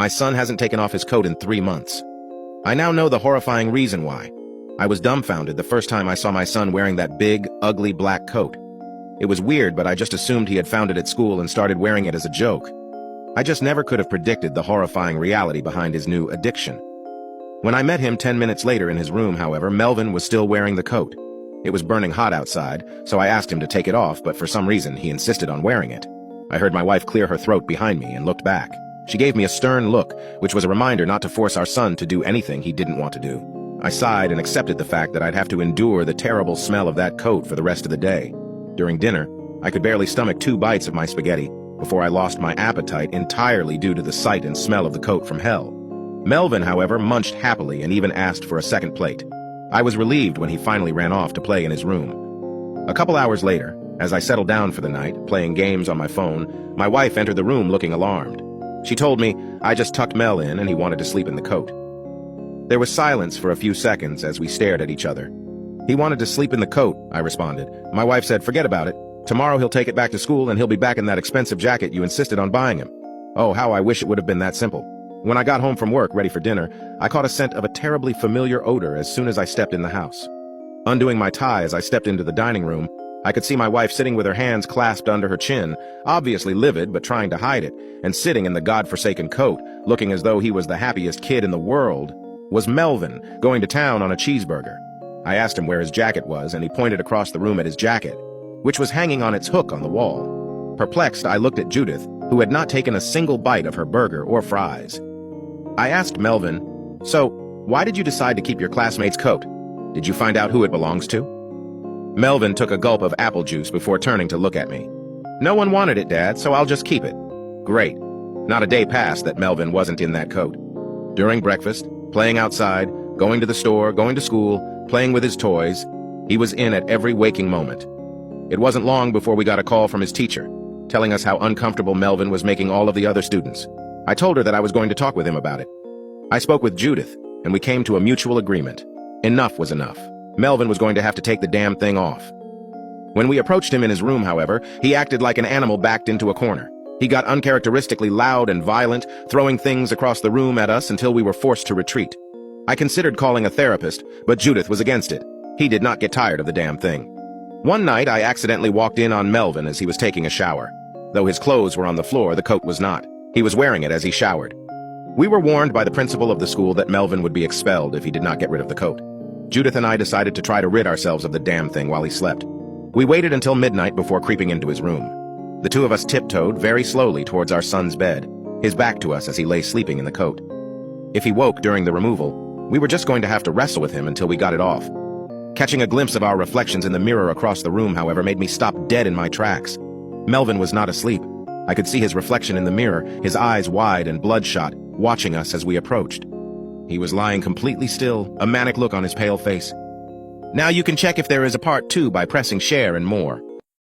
My son hasn't taken off his coat in 3 months. I now know the horrifying reason why. I was dumbfounded the first time I saw my son wearing that big, ugly black coat. It was weird, but I just assumed he had found it at school and started wearing it as a joke. I just never could have predicted the horrifying reality behind his new addiction. When I met him 10 minutes later in his room, however, Melvin was still wearing the coat. It was burning hot outside, so I asked him to take it off, but for some reason he insisted on wearing it. I heard my wife clear her throat behind me and looked back. She gave me a stern look, which was a reminder not to force our son to do anything he didn't want to do. I sighed and accepted the fact that I'd have to endure the terrible smell of that coat for the rest of the day. During dinner, I could barely stomach 2 bites of my spaghetti before I lost my appetite entirely due to the sight and smell of the coat from hell. Melvin, however, munched happily and even asked for a second plate. I was relieved when he finally ran off to play in his room. A couple hours later, as I settled down for the night, playing games on my phone, my wife entered the room looking alarmed. She told me I just tucked Mel in and he wanted to sleep in the coat. There was silence for a few seconds as we stared at each other. "He wanted to sleep in the coat," I responded. My wife said, "Forget about it. Tomorrow he'll take it back to school and he'll be back in that expensive jacket you insisted on buying him." Oh, how I wish it would have been that simple. When I got home from work, ready for dinner, I caught a scent of a terribly familiar odor as soon as I stepped in the house. Undoing my tie as I stepped into the dining room, I could see my wife sitting with her hands clasped under her chin, obviously livid but trying to hide it, and sitting in the godforsaken coat, looking as though he was the happiest kid in the world, was Melvin, going to town on a cheeseburger. I asked him where his jacket was, and he pointed across the room at his jacket, which was hanging on its hook on the wall. Perplexed, I looked at Judith, who had not taken a single bite of her burger or fries. I asked Melvin, "So, why did you decide to keep your classmate's coat? Did you find out who it belongs to?" Melvin took a gulp of apple juice before turning to look at me. "No one wanted it, Dad, so I'll just keep it." Great. Not a day passed that Melvin wasn't in that coat. During breakfast, playing outside, going to the store, going to school, playing with his toys, he was in at every waking moment. It wasn't long before we got a call from his teacher, telling us how uncomfortable Melvin was making all of the other students. I told her that I was going to talk with him about it. I spoke with Judith, and we came to a mutual agreement. Enough was enough. Melvin was going to have to take the damn thing off. When we approached him in his room, however, he acted like an animal backed into a corner. He got uncharacteristically loud and violent, throwing things across the room at us until we were forced to retreat. I considered calling a therapist, but Judith was against it. He did not get tired of the damn thing. One night, I accidentally walked in on Melvin as he was taking a shower. Though his clothes were on the floor, the coat was not. He was wearing it as he showered. We were warned by the principal of the school that Melvin would be expelled if he did not get rid of the coat. Judith and I decided to try to rid ourselves of the damn thing while he slept. We waited until midnight before creeping into his room. The two of us tiptoed very slowly towards our son's bed, his back to us as he lay sleeping in the coat. If he woke during the removal, we were just going to have to wrestle with him until we got it off. Catching a glimpse of our reflections in the mirror across the room, however, made me stop dead in my tracks. Melvin was not asleep. I could see his reflection in the mirror, his eyes wide and bloodshot, watching us as we approached. He was lying completely still, a manic look on his pale face. Now you can check if there is a part 2 by pressing share and more.